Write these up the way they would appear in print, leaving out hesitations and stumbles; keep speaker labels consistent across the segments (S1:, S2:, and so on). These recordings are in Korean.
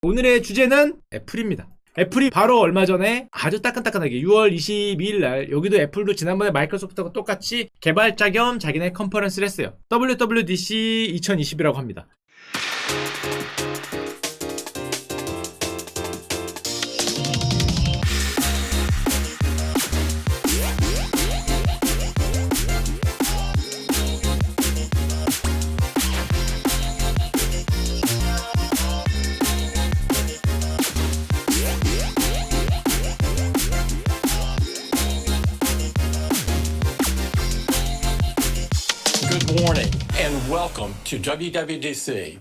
S1: 오늘의 주제는 애플입니다. 애플이 바로 얼마 전에 아주 따끈따끈하게 6월 22일 날 여기도 애플도 지난번에 마이크로소프트하고 똑같이 개발자 겸 자기네 컨퍼런스를 했어요. WWDC 2020이라고 합니다.
S2: Good morning and welcome to WWDC.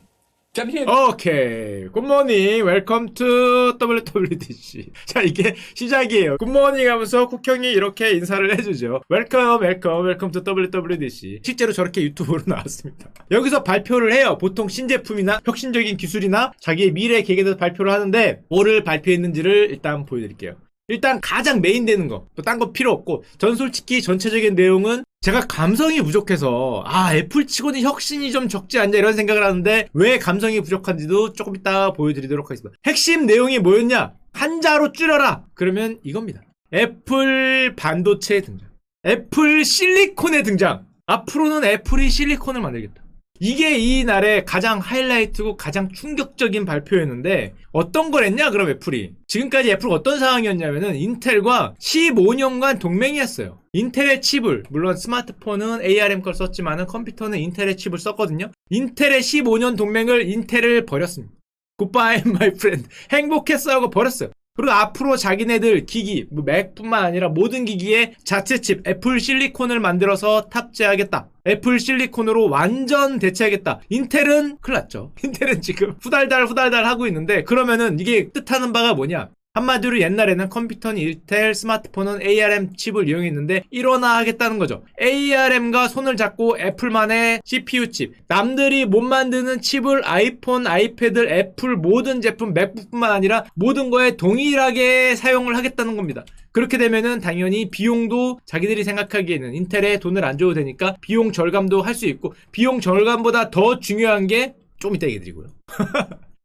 S1: 오케이. 굿모닝. 웰컴 투 WWDC. 자, 이게 시작이에요. 굿모닝 하면서 국형이 이렇게 인사를 해주죠. 웰컴 투 WWDC. 실제로 저렇게 유튜브로 나왔습니다. 여기서 발표를 해요. 보통 신제품이나 혁신적인 기술이나 자기의 미래 계획에 대해서 발표를 하는데 뭐를 발표했는지를 일단 보여드릴게요. 일단 가장 메인 되는 거, 또 딴 거 필요 없고, 전 솔직히 전체적인 내용은 제가 감성이 부족해서 애플 치고는 혁신이 좀 적지 않냐 이런 생각을 하는데 왜 감성이 부족한지도 조금 이따 보여드리도록 하겠습니다. 핵심 내용이 뭐였냐? 한자로 줄여라! 그러면 이겁니다. 애플 반도체의 등장, 애플 실리콘의 등장. 앞으로는 애플이 실리콘을 만들겠다. 이게 이 날의 가장 하이라이트고 가장 충격적인 발표였는데 어떤 걸 했냐 그럼 애플이 지금까지 애플 어떤 상황이었냐면은 인텔과 15년간 동맹이었어요. 인텔의 칩을, 물론 스마트폰은 ARM 걸 썼지만은 컴퓨터는 인텔의 칩을 썼거든요. 인텔의 15년 동맹을 인텔을 버렸습니다. 굿바이 마이 프렌드. 행복했어 하고 버렸어요. 그리고 앞으로 자기네들 기기, 맥뿐만 아니라 모든 기기에 자체 칩, 애플 실리콘을 만들어서 탑재하겠다. 애플 실리콘으로 완전 대체하겠다. 인텔은 큰일 났죠. 인텔은 지금 후달달 하고 있는데 그러면은 이게 뜻하는 바가 뭐냐? 한마디로 옛날에는 컴퓨터는 인텔, 스마트폰은 ARM 칩을 이용했는데 일원화하겠다는 거죠. ARM과 손을 잡고 애플만의 CPU 칩, 남들이 못 만드는 칩을 아이폰, 아이패드, 애플 모든 제품, 맥북뿐만 아니라 모든 거에 동일하게 사용을 하겠다는 겁니다. 그렇게 되면은 당연히 비용도 자기들이 생각하기에는 인텔에 돈을 안 줘도 되니까 비용 절감도 할 수 있고, 비용 절감보다 더 중요한 게 좀 이따 얘기 드리고요.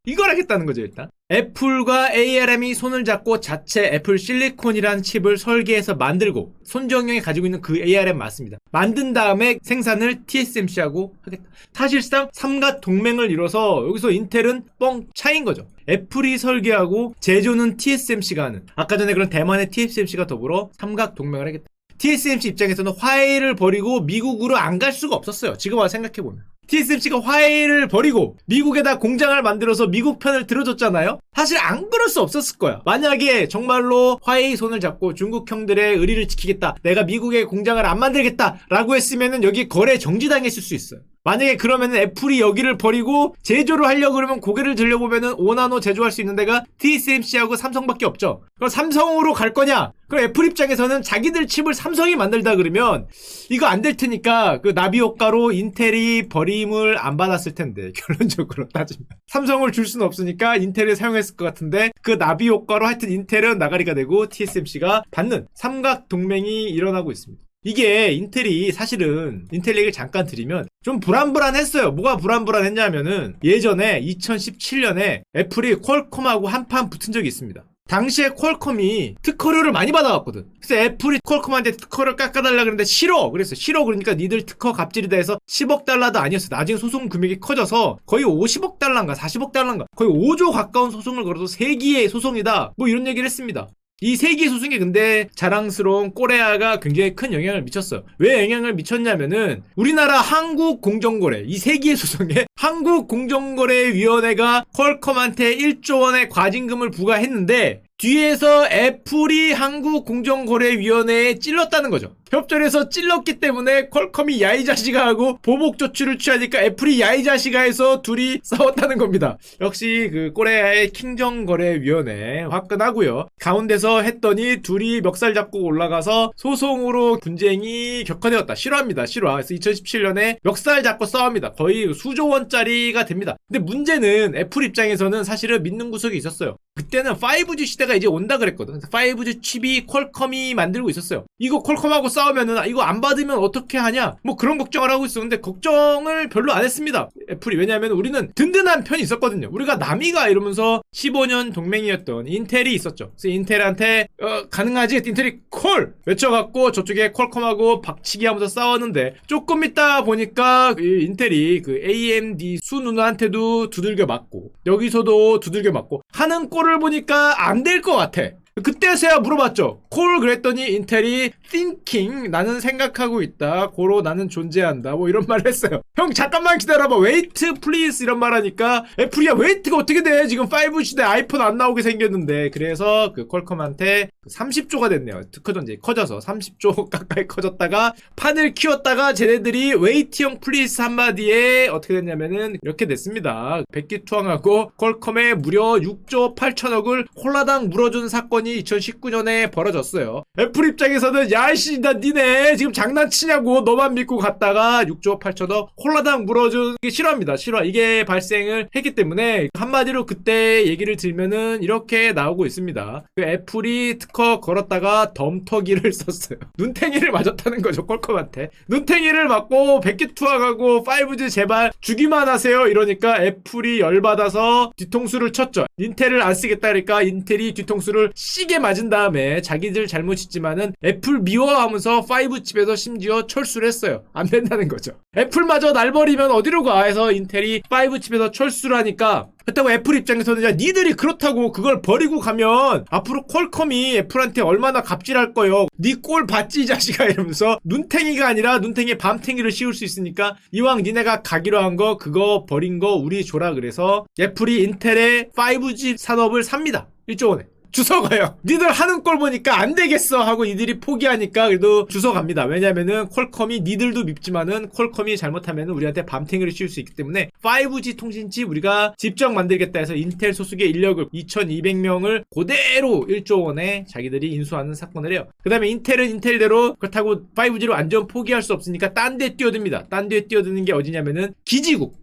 S1: 이걸 하겠다는 거죠. 일단 애플과 ARM이 손을 잡고 자체 애플 실리콘이라는 칩을 설계해서 만들고, 손정영이 가지고 있는 그 ARM 맞습니다. 만든 다음에 생산을 TSMC하고 하겠다. 사실상 삼각 동맹을 이뤄서 여기서 인텔은 뻥 차인 거죠. 애플이 설계하고 제조는 TSMC가 하는, 아까 전에 그런 대만의 TSMC가 더불어 삼각 동맹을 하겠다. TSMC 입장에서는 화해를 버리고 미국으로 안 갈 수가 없었어요. 지금 와서 생각해보면 TSMC가 화해를 버리고 미국에다 공장을 만들어서 미국 편을 들어줬잖아요. 사실 안 그럴 수 없었을 거야. 만약에 정말로 화해의 손을 잡고 중국 형들의 의리를 지키겠다, 내가 미국에 공장을 안 만들겠다 라고 했으면은 여기 거래 정지당했을 수 있어요. 만약에 그러면은 애플이 여기를 버리고 제조를 하려고 그러면 고개를 들려보면은 5나노 제조할 수 있는 데가 TSMC하고 삼성밖에 없죠. 그럼 삼성으로 갈 거냐? 그럼 애플 입장에서는 자기들 칩을 삼성이 만들다 그러면 이거 안 될 테니까 그 나비 효과로 인텔이 버림을 안 받았을 텐데, 결론적으로 따지면 삼성을 줄 수는 없으니까 인텔을 사용했을 것 같은데 그 나비 효과로 하여튼 인텔은 나가리가 되고 TSMC가 받는 삼각 동맹이 일어나고 있습니다. 이게 인텔이 사실은 인텔 얘기를 잠깐 드리면 좀 불안불안했어요. 뭐가 불안불안했냐면은 예전에 2017년에 애플이 퀄컴하고 한판 붙은 적이 있습니다. 당시에 퀄컴이 특허료를 많이 받아왔거든. 그래서 애플이 퀄컴한테 특허를 깎아달라 그랬는데 싫어! 그랬어요. 싫어 그러니까 니들 특허 갑질이다 해서 10억 달러도 아니었어. 나중에 소송 금액이 커져서 거의 50억 달러인가 40억 달러인가 거의 5조 가까운 소송을 걸어서 세기의 소송이다, 뭐 이런 얘기를 했습니다. 이 세기 소송에 근데 자랑스러운 코레아가 굉장히 큰 영향을 미쳤어요. 왜 영향을 미쳤냐면은 우리나라 한국공정거래, 이 세기의 소송에 한국공정거래위원회가 퀄컴한테 1조 원의 과징금을 부과했는데 뒤에서 애플이 한국공정거래위원회에 찔렀다는 거죠. 협조해서 찔렀기 때문에 퀄컴이 야이 자식아 하고 보복 조치를 취하니까 애플이 야이 자식아 해서 둘이 싸웠다는 겁니다. 역시 그 코레아의 킹정거래위원회 화끈하고요. 가운데서 했더니 둘이 멱살 잡고 올라가서 소송으로 분쟁이 격화되었다. 실화입니다. 실화. 그래서 2017년에 멱살 잡고 싸웁니다. 거의 수조 원짜리가 됩니다. 근데 문제는 애플 입장에서는 사실은 믿는 구석이 있었어요. 그때는 5G 시대가 이제 온다 그랬거든. 5G 칩이 퀄컴이 만들고 있었어요. 이거 퀄컴하고 싸우면은 이거 안 받으면 어떻게 하냐 뭐 그런 걱정을 하고 있었는데 걱정을 별로 안 했습니다. 애플이. 왜냐하면 우리는 든든한 편이 있었거든요. 우리가 남이가 이러면서 15년 동맹이었던 인텔이 있었죠. 그래서 인텔한테 가능하지? 인텔이 콜! 외쳐갖고 저쪽에 퀄컴하고 박치기 하면서 싸웠는데 조금 있다 보니까 인텔이 그 AMD 수 누나한테도 두들겨 맞고 여기서도 두들겨 맞고 하는 꼴을 보니까 안 될 것 같아. 그때서야 물어봤죠. 콜 그랬더니 인텔이 thinking 나는 생각하고 있다. 고로 나는 존재한다. 뭐 이런 말을 했어요. 형 잠깐만 기다려봐. wait please 이런 말 하니까 애플이야 wait가 어떻게 돼? 지금 5 시대 아이폰 안 나오게 생겼는데. 그래서 그 퀄컴한테 30조가 됐네요. 특허전지 커져서 30조 가까이 커졌다가 판을 키웠다가 쟤네들이 wait형 please 한마디에 어떻게 됐냐면은 이렇게 됐습니다. 백기투항하고 퀄컴에 무려 6조 8천억을 홀라당 물어준 사건이 2019년에 벌어졌어요. 애플 입장에서는 야이씨 나 니네 지금 장난치냐고 너만 믿고 갔다가 6조 8천억 홀라당 물어준 게 싫어합니다. 싫어. 이게 발생을 했기 때문에 한마디로 그때 얘기를 들면은 이렇게 나오고 있습니다. 그 애플이 특허 걸었다가 덤터기를 썼어요. 눈탱이를 맞았다는 거죠. 퀄컴한테. 눈탱이를 맞고 백기투항하고 5G 제발 주기만 하세요 이러니까 애플이 열받아서 뒤통수를 쳤죠. 인텔을 안 쓰겠다 그러니까 인텔이 뒤통수를 시게 맞은 다음에 자기들 잘못이지만은 애플 미워하면서 5칩에서 심지어 철수를 했어요. 안 된다는 거죠. 애플마저 날 버리면 어디로 가 해서 인텔이 5칩에서 철수를 하니까 그렇다고 애플 입장에서는 야 니들이 그렇다고 그걸 버리고 가면 앞으로 퀄컴이 애플한테 얼마나 갑질할 거요. 니 꼴 봤지 이 자식아 이러면서 눈탱이가 아니라 눈탱이에 밤탱이를 씌울 수 있으니까 이왕 니네가 가기로 한 거 그거 버린 거 우리 줘라 그래서 애플이 인텔의 5G 산업을 삽니다. 1조 원에. 주워가요. 니들 하는 걸 보니까 안 되겠어 하고 이들이 포기하니까 그래도 주워갑니다. 왜냐면은 퀄컴이 니들도 밉지만은 퀄컴이 잘못하면은 우리한테 밤탱이를 씌울 수 있기 때문에 5G 통신칩 우리가 직접 만들겠다 해서 인텔 소속의 인력을 2200명을 그대로 1조 원에 자기들이 인수하는 사건을 해요. 그 다음에 인텔은 인텔대로 그렇다고 5G로 완전 포기할 수 없으니까 딴 데 뛰어듭니다. 딴 데 뛰어드는 게 어디냐면은 기지국.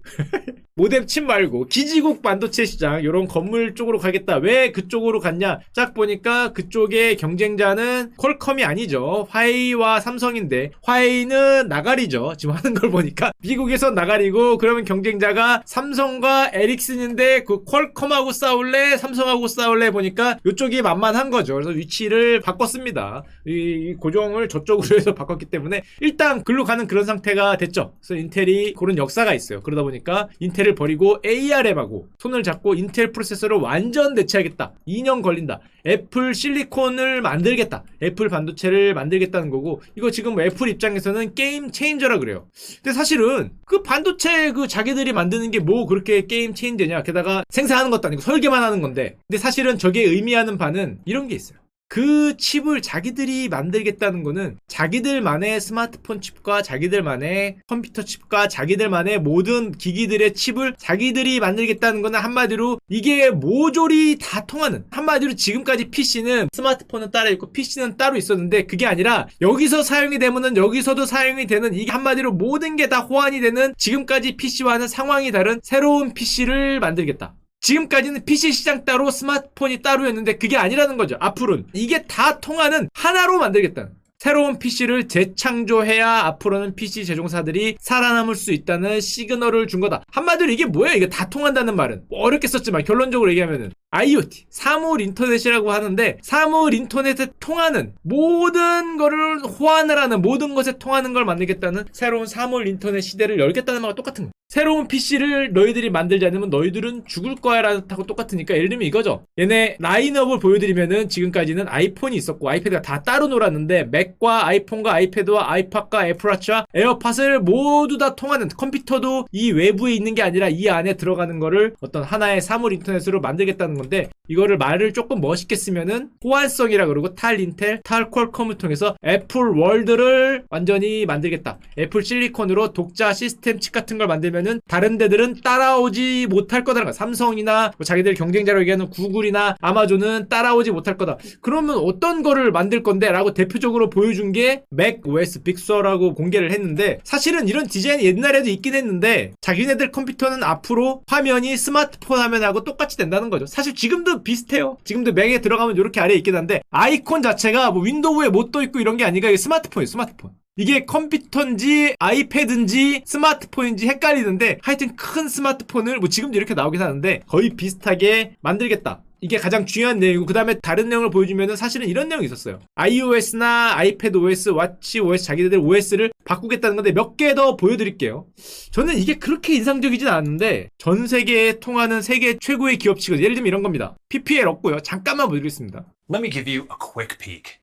S1: 모뎀 칩 말고 기지국 반도체 시장 요런 건물 쪽으로 가겠다. 왜 그쪽으로 갔냐? 딱 보니까 그쪽의 경쟁자는 퀄컴이 아니죠. 화웨이와 삼성인데 화웨이는 나가리죠. 지금 하는 걸 보니까 미국에서 나가리고 그러면 경쟁자가 삼성과 에릭슨인데 그 퀄컴하고 싸울래? 삼성하고 싸울래? 보니까 이쪽이 만만한 거죠. 그래서 위치를 바꿨습니다. 이 고정을 저쪽으로 해서 바꿨기 때문에 일단 글로 가는 그런 상태가 됐죠. 그래서 인텔이 그런 역사가 있어요. 그러다 보니까 인텔을 버리고 ARM하고 손을 잡고 인텔 프로세서를 완전 대체하겠다. 2년 걸린다. 애플 실리콘을 만들겠다. 애플 반도체를 만들겠다는 거고 이거 지금 애플 입장에서는 게임 체인저라 그래요. 근데 사실은 그 반도체 그 자기들이 만드는 게 뭐 그렇게 게임 체인저냐. 게다가 생산하는 것도 아니고 설계만 하는 건데 근데 사실은 저게 의미하는 바는 이런 게 있어요. 그 칩을 자기들이 만들겠다는 거는 자기들만의 스마트폰 칩과 자기들만의 컴퓨터 칩과 자기들만의 모든 기기들의 칩을 자기들이 만들겠다는 거는 한마디로 이게 모조리 다 통하는 한마디로 지금까지 PC는 스마트폰은 따로 있고 PC는 따로 있었는데 그게 아니라 여기서 사용이 되면은 여기서도 사용이 되는 이게 한마디로 모든 게 다 호환이 되는 지금까지 PC와는 상황이 다른 새로운 PC를 만들겠다. 지금까지는 PC 시장 따로 스마트폰이 따로였는데 그게 아니라는 거죠. 앞으로는 이게 다 통하는 하나로 만들겠다는 새로운 PC를 재창조해야 앞으로는 PC 제조사들이 살아남을 수 있다는 시그널을 준 거다. 한마디로 이게 뭐야? 이게 다 통한다는 말은 뭐 어렵게 썼지만 결론적으로 얘기하면은 IoT, 사물 인터넷이라고 하는데 사물 인터넷에 통하는 모든 거를 호환을 하는 모든 것에 통하는 걸 만들겠다는 새로운 사물 인터넷 시대를 열겠다는 말과 똑같은 거예요. 새로운 PC를 너희들이 만들지 않으면 너희들은 죽을 거야 라는 타고 똑같으니까 예를 들면 이거죠. 얘네 라인업을 보여드리면은 지금까지는 아이폰이 있었고 아이패드가 다 따로 놀았는데 맥과 아이폰과 아이패드와 아이팟과 애플워치와 에어팟을 모두 다 통하는 컴퓨터도 이 외부에 있는 게 아니라 이 안에 들어가는 거를 어떤 하나의 사물 인터넷으로 만들겠다는 건데 이거를 말을 조금 멋있게 쓰면은 호환성이라 그러고 탈 인텔, 탈 퀄컴을 통해서 애플 월드를 완전히 만들겠다. 애플 실리콘으로 독자 시스템 칩 같은 걸 만들면은 다른 데들은 따라오지 못할 거다라는 거야. 삼성이나 뭐 자기들 경쟁자로 얘기하는 구글이나 아마존은 따라오지 못할 거다. 그러면 어떤 거를 만들 건데? 라고 대표적으로 보여준 게 맥 OS 빅서라고 공개를 했는데 사실은 이런 디자인이 옛날에도 있긴 했는데 자기네들 컴퓨터는 앞으로 화면이 스마트폰 화면하고 똑같이 된다는 거죠. 사실 사실 지금도 비슷해요. 지금도 맥에 들어가면 이렇게 아래에 있긴 한데 아이콘 자체가 뭐 윈도우에 못 떠 있고 이런 게 아니라 이게 스마트폰이에요. 스마트폰. 이게 컴퓨터인지 아이패드인지 스마트폰인지 헷갈리는데 하여튼 큰 스마트폰을 뭐 지금도 이렇게 나오긴 하는데 거의 비슷하게 만들겠다. 이게 가장 중요한 내용이고 그 다음에 다른 내용을 보여주면은 사실은 이런 내용이 있었어요. iOS나 아이패드 OS, 왓치 OS 자기들 OS를 바꾸겠다는 건데 몇 개 더 보여드릴게요. 저는 이게 그렇게 인상적이진 않은데 전 세계에 통하는 세계 최고의 기업치거든요. 예를 들면 이런 겁니다. PPL 없고요. 잠깐만 보여드리겠습니다.
S3: Let me give you a quick peek.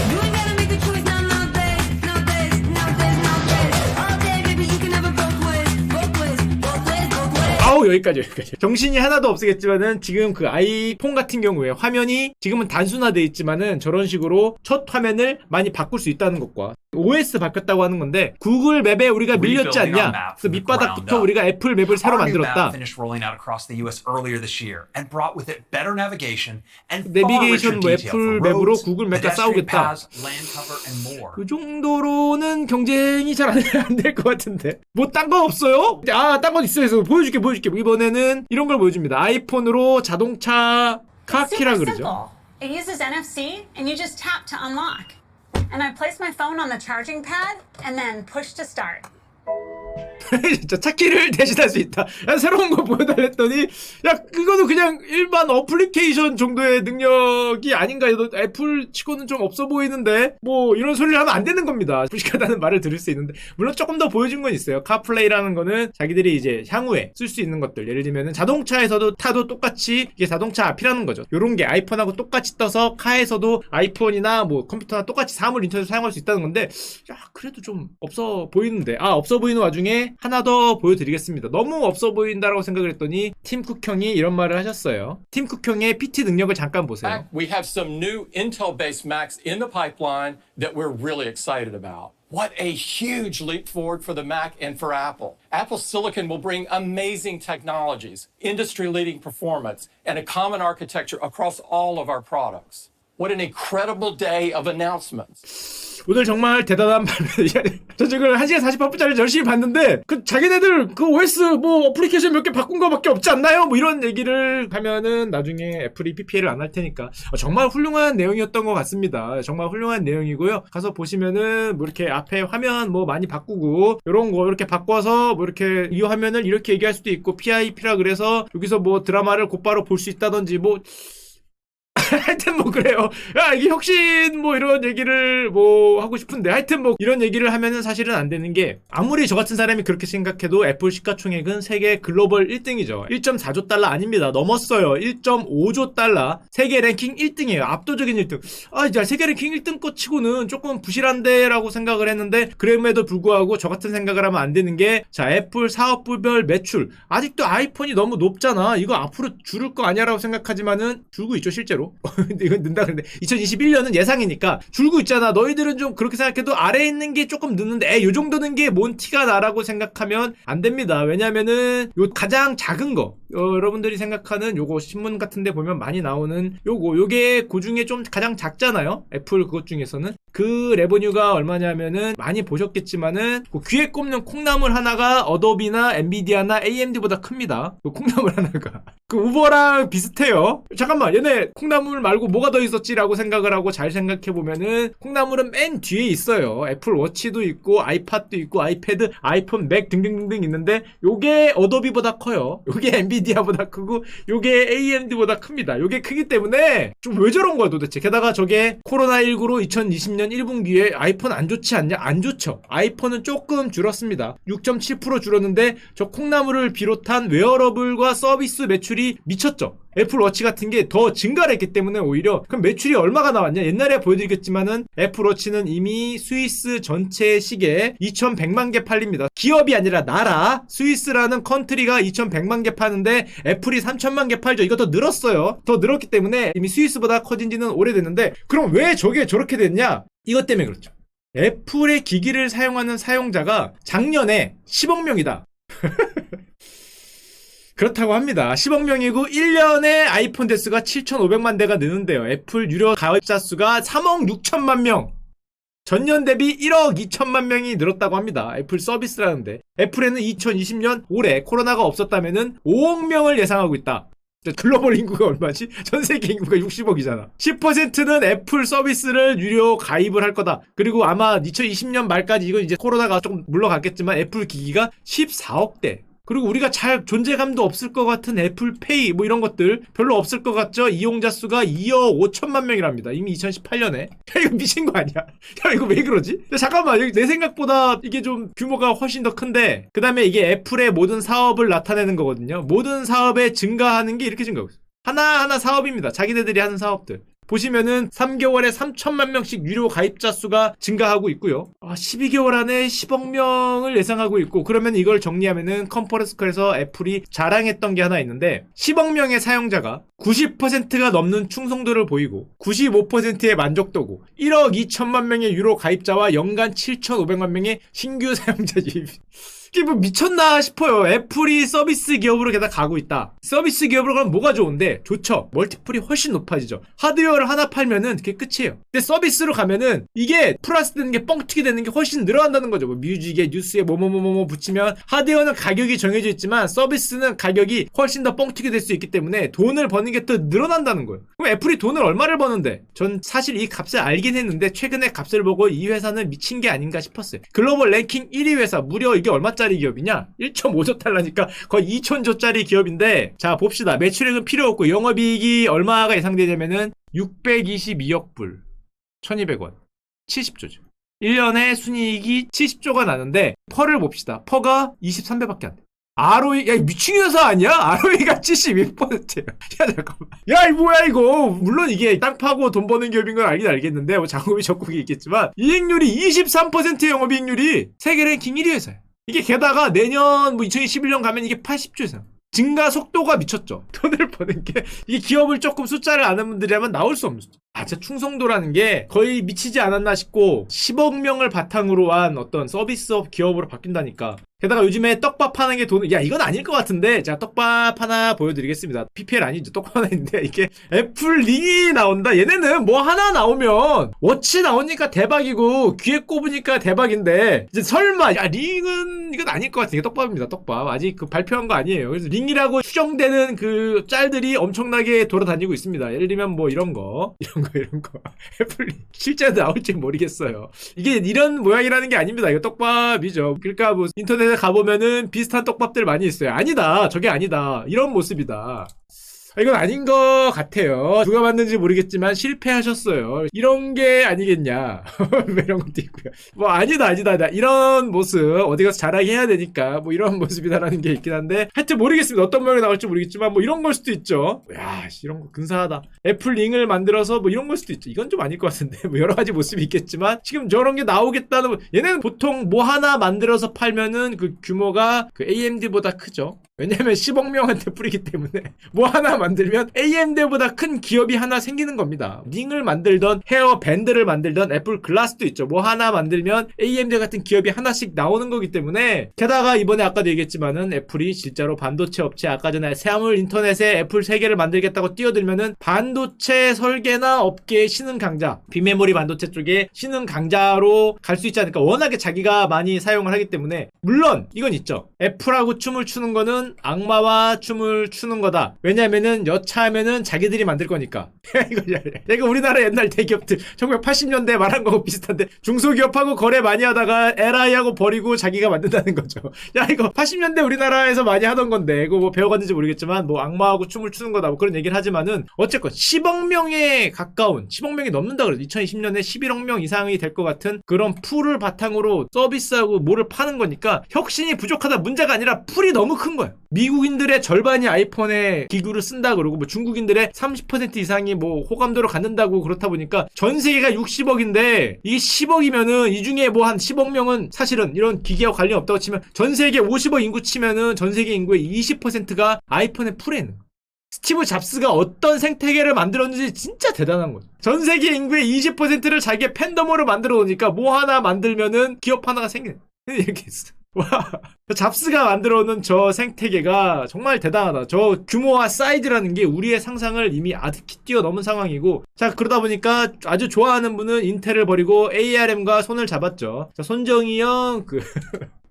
S4: You ain't gotta make a choice now, nowadays, nowadays, nowadays, nowadays. All day, baby, you can have it both ways, both ways, both ways, both ways.
S1: 아우 여기까지. 정신이 하나도 없으겠지만은 지금 그 아이폰 같은 경우에 화면이 지금은 단순화되어 있지만은 저런 식으로 첫 화면을 많이 바꿀 수 있다는 것과 OS 바뀌었다고 하는 건데 구글 맵에 우리가 밀렸지 않냐. 그래서 밑바닥부터 우리가 애플 맵을 새로
S3: Our new map
S1: 만들었다.
S3: finished rolling out across the US earlier this year and brought with it better navigation and far
S1: 내비게이션
S3: richer
S1: 뭐
S3: detail
S1: 애플
S3: for
S1: 맵으로
S3: roads,
S1: 구글 맵과
S3: pedestrian
S1: 싸우겠다.
S3: paths, land cover, and more.
S1: 그 정도로는 경쟁이 잘 안 될 것 같은데. 뭐 딴 거 없어요? 아, 딴 건 있어요. 그래서 보여줄게. 이번에는 이런 걸 보여줍니다. 아이폰으로 자동차
S5: It's
S1: 카키라
S5: super
S1: 그러죠.
S5: simple. It uses NFC, and you just tap to unlock. And I place my phone on the charging pad, and then push to start.
S1: 진짜 찾기를 대신할 수 있다. 야, 새로운 거 보여달랬더니 야 그거는 그냥 일반 어플리케이션 정도의 능력이 아닌가 해도 애플 치고는 좀 없어 보이는데 뭐 이런 소리를 하면 안 되는 겁니다. 부식하다는 말을 들을 수 있는데 물론 조금 더 보여준 건 있어요. 카플레이라는 거는 자기들이 이제 향후에 쓸 수 있는 것들 예를 들면은 자동차에서도 타도 똑같이 이게 자동차 앞이라는 거죠. 요런 게 아이폰하고 똑같이 떠서 카에서도 아이폰이나 뭐 컴퓨터나 똑같이 사물 인터넷 사용할 수 있다는 건데 야 그래도 좀 없어 보이는데 없어 보이는 와중에 하나 더 보여드리겠습니다. 너무 없어 보인다라고 생각을 했더니 팀 쿡 형이 이런 말을 하셨어요. 팀 쿡 형의 PT 능력을 잠깐 보세요.
S2: We have some new Intel-based Macs in the pipeline that we're really excited about. What a huge leap forward for the Mac and for Apple. Apple Silicon will bring amazing technologies, industry-leading performance, and a common architecture across all of our products. What an incredible day of announcements.
S1: 오늘 정말 대단한 발매. 저 지금 1시간 48분짜리 열심히 봤는데 그 자기네들 그 OS 뭐 어플리케이션 몇 개 바꾼 거밖에 없지 않나요? 뭐 이런 얘기를 하면은 나중에 애플이 PPL을 안 할 테니까 정말 훌륭한 내용이었던 것 같습니다. 정말 훌륭한 내용이고요. 가서 보시면은 뭐 이렇게 앞에 화면 뭐 많이 바꾸고 이런 거 이렇게 바꿔서 뭐 이렇게 이 화면을 이렇게 얘기할 수도 있고 PIP라 그래서 여기서 뭐 드라마를 곧바로 볼 수 있다든지 뭐 하여튼 뭐 그래요. 야 이게 혁신 뭐 이런 얘기를 뭐 하고 싶은데 하여튼 뭐 이런 얘기를 하면은 사실은 안 되는 게 아무리 저 같은 사람이 그렇게 생각해도 애플 시가총액은 세계 글로벌 1등이죠. 1.4조 달러 아닙니다. 넘었어요. 1.5조 달러. 세계 랭킹 1등이에요. 압도적인 1등. 이제 세계 랭킹 1등 거 치고는 조금 부실한데 라고 생각을 했는데 그럼에도 불구하고 저 같은 생각을 하면 안 되는 게 자 애플 사업부별 매출 아직도 아이폰이 너무 높잖아. 이거 앞으로 줄을 거 아니야 라고 생각하지만은 줄고 있죠 실제로. 근데 이건 는다 그러는데 2021년은 예상이니까 줄고 있잖아. 너희들은 좀 그렇게 생각해도 아래에 있는 게 조금 늦는데 요 정도 는 게 뭔 티가 나라고 생각하면 안 됩니다. 왜냐면은 요 가장 작은 거 여러분들이 생각하는 요거 신문 같은 데 보면 많이 나오는 요게 그 중에 좀 가장 작잖아요. 애플 그것 중에서는 그 레버뉴가 얼마냐면은 많이 보셨겠지만은 그 귀에 꼽는 콩나물 하나가 어도비나 엔비디아나 AMD보다 큽니다. 그 콩나물 하나가 그 우버랑 비슷해요. 잠깐만 얘네 콩나물 말고 뭐가 더 있었지라고 생각을 하고 잘 생각해보면은 콩나물은 맨 뒤에 있어요. 애플 워치도 있고 아이팟도 있고 아이패드 아이폰 맥 등등등등 있는데 요게 어도비보다 커요. 요게 엔비디아보다 크고 요게 AMD보다 큽니다. 요게 크기 때문에 좀 왜 저런 거야 도대체. 게다가 저게 코로나19로 2020년 1분기에 아이폰 안 좋지 않냐? 안 좋죠. 아이폰은 조금 줄었습니다. 6.7% 줄었는데 저 콩나물을 비롯한 웨어러블과 서비스 매출이 미쳤죠. 애플워치 같은 게 더 증가를 했기 때문에 오히려 그럼 매출이 얼마가 나왔냐? 옛날에 보여드리겠지만은 애플워치는 이미 스위스 전체 시계 2100만 개 팔립니다. 기업이 아니라 나라 스위스라는 컨트리가 2100만 개 파는데 애플이 3000만 개 팔죠. 이거 더 늘었어요. 더 늘었기 때문에 이미 스위스보다 커진 지는 오래됐는데 그럼 왜 저게 저렇게 됐냐? 이것 때문에 그렇죠. 애플의 기기를 사용하는 사용자가 작년에 10억 명이다. 그렇다고 합니다. 10억 명이고 1년에 아이폰 대수가 7,500만 대가 느는데요. 애플 유료 가입자 수가 3억 6천만 명. 전년 대비 1억 2천만 명이 늘었다고 합니다. 애플 서비스라는데 애플에는 2020년 올해 코로나가 없었다면은 5억 명을 예상하고 있다. 글로벌 인구가 얼마지? 전 세계 인구가 60억이잖아. 10%는 애플 서비스를 유료 가입을 할 거다. 그리고 아마 2020년 말까지 이건 이제 코로나가 조금 물러갔겠지만 애플 기기가 14억 대. 그리고 우리가 잘 존재감도 없을 것 같은 애플페이 뭐 이런 것들 별로 없을 것 같죠? 이용자 수가 2억 5천만 명이랍니다. 이미 2018년에. 야 이거 미친 거 아니야? 야 이거 왜 그러지? 야, 잠깐만 내 생각보다 이게 좀 규모가 훨씬 더 큰데 그 다음에 이게 애플의 모든 사업을 나타내는 거거든요. 모든 사업에 증가하는 게 이렇게 증가하고 있어요. 하나하나 사업입니다. 자기네들이 하는 사업들. 보시면은 3개월에 3천만 명씩 유료 가입자 수가 증가하고 있고요. 12개월 안에 10억 명을 예상하고 있고 그러면 이걸 정리하면은 컨퍼런스콜에서 애플이 자랑했던 게 하나 있는데 10억 명의 사용자가 90%가 넘는 충성도를 보이고 95%의 만족도고 1억 2천만 명의 유료 가입자와 연간 7,500만 명의 신규 사용자 유입. 이게 뭐 미쳤나 싶어요. 애플이 서비스 기업으로 게다가 가고 있다. 서비스 기업으로 가면 뭐가 좋은데? 좋죠. 멀티플이 훨씬 높아지죠. 하드웨어를 하나 팔면은 그게 끝이에요. 근데 서비스로 가면은 이게 플러스 되는 게 뻥튀기 되는 게 훨씬 늘어난다는 거죠. 뭐 뮤직에 뉴스에 뭐뭐뭐뭐 붙이면 하드웨어는 가격이 정해져 있지만 서비스는 가격이 훨씬 더 뻥튀기 될 수 있기 때문에 돈을 버는 게 더 늘어난다는 거예요. 그럼 애플이 돈을 얼마를 버는데? 전 사실 이 값을 알긴 했는데 최근에 값을 보고 이 회사는 미친 게 아닌가 싶었어요. 글로벌 랭킹 1위 회사 무려 이게 얼마짜리 기업이냐? 1.5조 달러니까 거의 2,000조짜리 기업인데 자 봅시다. 매출액은 필요 없고 영업이익이 얼마가 예상되냐면은 622억 불 1200원 70조죠. 1년에 순이익이 70조가 나는데 퍼를 봅시다. 퍼가 23배밖에 안 돼. ROE 야 미친 회사 아니야? ROE가 72%야. 야 잠깐만. 야 이 뭐야 이거. 물론 이게 땅 파고 돈 버는 기업인 건 알긴 알겠는데 뭐 장고비 적국이 있겠지만 이익률이 23%의 영업이익률이 세계 랭킹 1위 회사야. 이게 게다가 내년 뭐 2021년 가면 이게 80조 이상. 증가 속도가 미쳤죠. 돈을 버는 게 이게 기업을 조금 숫자를 아는 분들이라면 나올 수 없는 숫자. 진짜 충성도라는 게 거의 미치지 않았나 싶고 10억 명을 바탕으로 한 어떤 서비스업 기업으로 바뀐다니까. 게다가 요즘에 떡밥 하는 게 돈을 이건 아닐 것 같은데 제가 떡밥 하나 보여드리겠습니다. PPL 아니죠. 떡밥 하나 있는데 이게 애플 링이 나온다. 얘네는 뭐 하나 나오면 워치 나오니까 대박이고 귀에 꼽으니까 대박인데 이제 설마 야 링은 이건 아닐 것 같으니까 떡밥입니다. 떡밥 아직 그 발표한 거 아니에요. 그래서 링이라고 추정되는 그 짤들이 엄청나게 돌아다니고 있습니다. 예를 들면 뭐 이런 거 애플 링 실제로 나올지 모르겠어요. 이게 이런 모양이라는 게 아닙니다. 이거 떡밥이죠. 그러니까 뭐 인터넷에 가보면은 비슷한 떡밥들 많이 있어요. 아니다. 저게 아니다. 이런 모습이다. 이건 아닌 것 같아요. 누가 만든지 모르겠지만 실패하셨어요. 이런 게 아니겠냐. 이런 것도 있고요. 뭐 아니다. 이런 모습 어디 가서 자랑해 해야 되니까 뭐 이런 모습이다라는 게 있긴 한데 하여튼 모르겠습니다. 어떤 모양이 나올지 모르겠지만 뭐 이런 걸 수도 있죠. 야 이런 거 근사하다. 애플 링을 만들어서 뭐 이런 걸 수도 있죠. 이건 좀 아닐 것 같은데 뭐 여러 가지 모습이 있겠지만 지금 저런 게 나오겠다는 얘네는 보통 뭐 하나 만들어서 팔면은 그 규모가 그 AMD보다 크죠. 왜냐면 10억 명한테 뿌리기 때문에 뭐 하나 만들면 AMD보다 큰 기업이 하나 생기는 겁니다. 링을 만들던 헤어밴드를 만들던 애플 글라스도 있죠. 뭐 하나 만들면 AMD 같은 기업이 하나씩 나오는 거기 때문에 게다가 이번에 아까도 얘기했지만은 애플이 진짜로 반도체 업체 아까 전에 새하물 인터넷에 애플 3개를 만들겠다고 뛰어들면은 반도체 설계나 업계의 신흥 강자 비메모리 반도체 쪽에 신흥 강자로 갈 수 있지 않을까. 워낙에 자기가 많이 사용을 하기 때문에 물론 이건 있죠. 애플하고 춤을 추는 거는 악마와 춤을 추는 거다. 왜냐면은 여차하면은 자기들이 만들 거니까. 이거 우리나라 옛날 대기업들 1980년대 말한 거하고 비슷한데 중소기업하고 거래 많이 하다가 LI하고 버리고 자기가 만든다는 거죠. 야 이거 80년대 우리나라에서 많이 하던 건데 이거 뭐 배워갔는지 모르겠지만 뭐 악마하고 춤을 추는 거다 뭐 그런 얘기를 하지만은 어쨌건 10억 명에 가까운 10억 명이 넘는다 그래서 2020년에 11억 명 이상이 될 것 같은 그런 풀을 바탕으로 서비스하고 뭐를 파는 거니까 혁신이 부족하다 문제가 아니라 풀이 너무 큰 거예요. 미국인들의 절반이 아이폰에 기구를 쓴다 그러고 뭐 중국인들의 30% 이상이 뭐 호감도를 갖는다고 그렇다 보니까 전 세계가 60억인데 이게 10억이면은 이 중에 뭐 한 10억 명은 사실은 이런 기계와 관련 없다고 치면 전 세계 50억 인구 치면은 전 세계 인구의 20%가 아이폰에 풀에 있는 거예요. 스티브 잡스가 어떤 생태계를 만들었는지 진짜 대단한 거죠. 전 세계 인구의 20%를 자기의 팬덤으로 만들어 놓으니까 뭐 하나 만들면은 기업 하나가 생기는 이렇게 있어. 와, 잡스가 만들어놓은 저 생태계가 정말 대단하다. 저 규모와 사이즈라는 게 우리의 상상을 이미 아득히 뛰어넘은 상황이고, 자, 그러다 보니까 아주 좋아하는 분은 인텔을 버리고 ARM과 손을 잡았죠. 자, 손정희 형,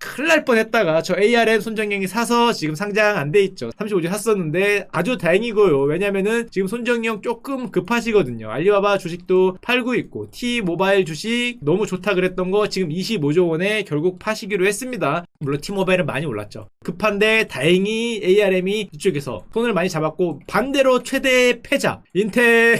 S1: 큰일 날 뻔했다가 저 ARM 손정형이 사서 지금 상장 안 돼 있죠. 35주 샀었는데 아주 다행이고요. 왜냐면은 지금 손정희 형 조금 급하시거든요. 알리바바 주식도 팔고 있고 T모바일 주식 너무 좋다 그랬던 거 지금 25조 원에 결국 파시기로 했습니다. 물론 T모바일은 많이 올랐죠. 급한데 다행히 ARM이 이쪽에서 손을 많이 잡았고, 반대로 최대 패자 인텔은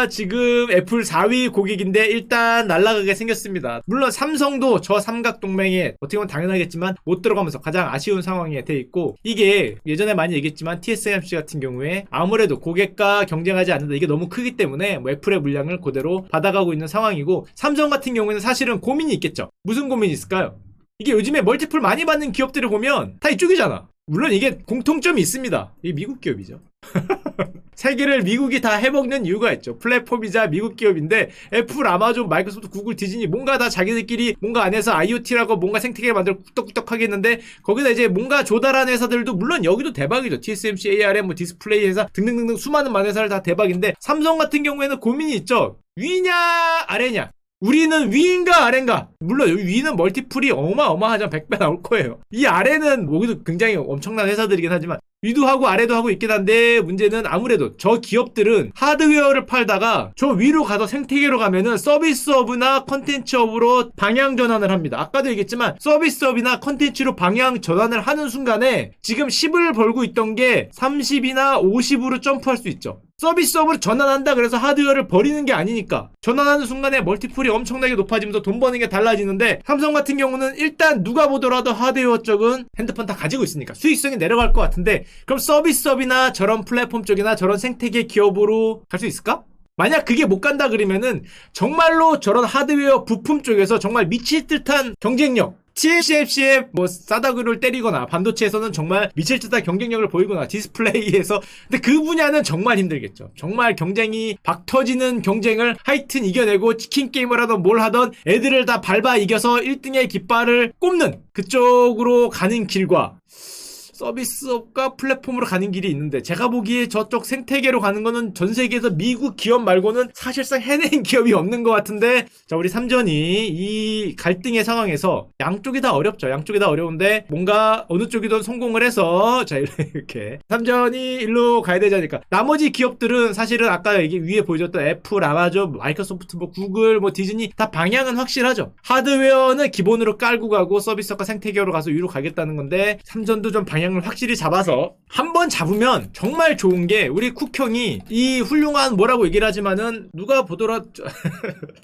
S1: 지금 애플 4위 고객인데 일단 날아가게 생겼습니다. 물론 삼성도 저 삼각동맹에 어떻게 보면 당연하겠지만 못 들어가면서 가장 아쉬운 상황에 돼 있고, 이게 예전에 많이 얘기했지만 TSMC 같은 경우에 아무래도 고객과 경쟁하지 않는다, 이게 너무 크기 때문에 뭐 애플의 물량을 그대로 받아가고 있는 상황이고, 삼성 같은 경우에는 사실은 고민이 있겠죠. 무슨 고민이 있을까요? 이게 요즘에 멀티플 많이 받는 기업들을 보면 다 이쪽이잖아. 물론 이게 공통점이 있습니다. 이게 미국 기업이죠. 세계를 미국이 다 해먹는 이유가 있죠. 플랫폼이자 미국 기업인데 애플, 아마존, 마이크로소프트, 구글, 디즈니 뭔가 다 자기들끼리 뭔가 안에서 IoT라고 뭔가 생태계를 만들어 꿀떡꿀떡 하겠는데, 거기다 이제 뭔가 조달한 회사들도 물론 여기도 대박이죠. TSMC, ARM, 뭐 디스플레이 회사 등등등등 수많은 많은 회사들 다 대박인데, 삼성 같은 경우에는 고민이 있죠. 위냐 아래냐. 우리는 위인가 아래인가? 물론 여기 위는 멀티플이 어마어마하죠. 100배 나올 거예요. 이 아래는 여기도 굉장히 엄청난 회사들이긴 하지만 위도 하고 아래도 하고 있긴 한데, 문제는 아무래도 저 기업들은 하드웨어를 팔다가 저 위로 가서 생태계로 가면은 서비스업이나 컨텐츠업으로 방향 전환을 합니다. 아까도 얘기했지만 서비스업이나 컨텐츠로 방향 전환을 하는 순간에 지금 10을 벌고 있던 게 30이나 50으로 점프할 수 있죠. 서비스업으로 전환한다 그래서 하드웨어를 버리는 게 아니니까, 전환하는 순간에 멀티플이 엄청나게 높아지면서 돈 버는 게 달라지는데, 삼성 같은 경우는 일단 누가 보더라도 하드웨어 쪽은 핸드폰 다 가지고 있으니까 수익성이 내려갈 것 같은데, 그럼 서비스업이나 저런 플랫폼 쪽이나 저런 생태계 기업으로 갈 수 있을까? 만약 그게 못 간다 그러면은 정말로 저런 하드웨어 부품 쪽에서 정말 미칠 듯한 경쟁력, TSMC에 뭐 싸다구를 때리거나 반도체에서는 정말 미칠 듯한 경쟁력을 보이거나 디스플레이에서, 근데 그 분야는 정말 힘들겠죠. 정말 경쟁이 박 터지는 경쟁을 하여튼 이겨내고 치킨 게임을 하던 뭘 하던 애들을 다 밟아 이겨서 1등의 깃발을 꼽는 그쪽으로 가는 길과 서비스업과 플랫폼으로 가는 길이 있는데, 제가 보기에 저쪽 생태계로 가는 거는 전 세계에서 미국 기업 말고는 사실상 해낸 기업이 없는 것 같은데, 자, 우리 삼전이 이 갈등의 상황에서 양쪽이 다 어렵죠. 양쪽이 다 어려운데 뭔가 어느 쪽이든 성공을 해서, 자, 이렇게 삼전이 일로 가야 되자니까, 나머지 기업들은 사실은 아까 여기 위에 보여줬던 애플, 아마존, 마이크로소프트, 뭐 구글, 뭐 디즈니 다 방향은 확실하죠. 하드웨어는 기본으로 깔고 가고 서비스업과 생태계로 가서 위로 가겠다는 건데, 삼전도 좀 방향 확실히 잡아서 한번 잡으면 정말 좋은 게, 우리 쿡형이 이 훌륭한 뭐라고 얘기를 하지만은 누가 보더라도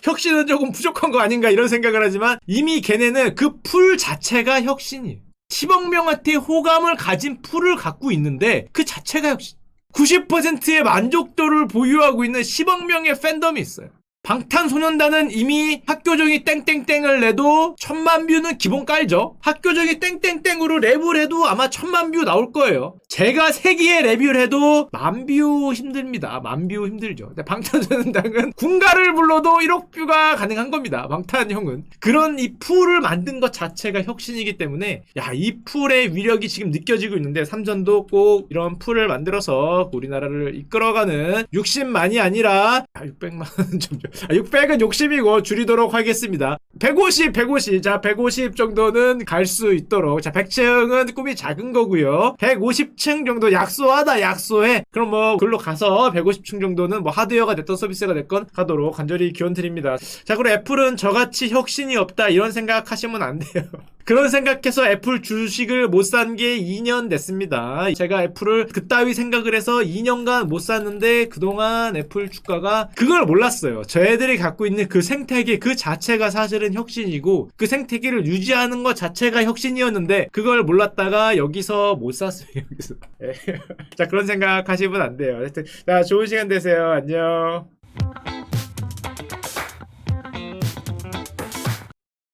S1: 혁신은 조금 부족한 거 아닌가 이런 생각을 하지만, 이미 걔네는 그 풀 자체가 혁신이에요. 10억 명한테 호감을 가진 풀을 갖고 있는데 그 자체가 혁신. 90%의 만족도를 보유하고 있는 10억 명의 팬덤이 있어요. 방탄소년단은 이미 학교종이 땡땡땡을 내도 1000만 뷰는 기본 깔죠. 학교종이 땡땡땡으로 랩을 해도 아마 1000만 뷰 나올 거예요. 제가 세기의 레뷰를 해도 10,000뷰 힘듭니다. 10,000뷰 힘들죠. 근데 방탄소년단은 군가를 불러도 1억 뷰가 가능한 겁니다. 방탄형은. 그런 이 풀을 만든 것 자체가 혁신이기 때문에, 야, 이 풀의 위력이 지금 느껴지고 있는데, 삼전도 꼭 이런 풀을 만들어서 우리나라를 이끌어가는 60만이 아니라 600만 원 좀 600은 욕심이고 줄이도록 하겠습니다. 150. 자, 150 정도는 갈 수 있도록. 자, 100층은 꿈이 작은 거고요. 150층 정도 약소하다, 약소해. 그럼 뭐 글로 가서 150층 정도는 뭐 하드웨어가 됐던 서비스가 됐건 가도록 간절히 기원드립니다. 자, 그리고 애플은 저같이 혁신이 없다 이런 생각하시면 안 돼요. 그런 생각해서 애플 주식을 못 산 게 2년 됐습니다. 제가 애플을 그따위 생각을 해서 2년간 못 샀는데, 그동안 애플 주가가 그걸 몰랐어요. 저애들이 갖고 있는 그 생태계 그 자체가 사실은 혁신이고, 그 생태계를 유지하는 것 자체가 혁신이었는데 그걸 몰랐다가 여기서 못 샀어요. 여기서. 자, 그런 생각 하시면 안 돼요. 하여튼, 자, 좋은 시간 되세요. 안녕.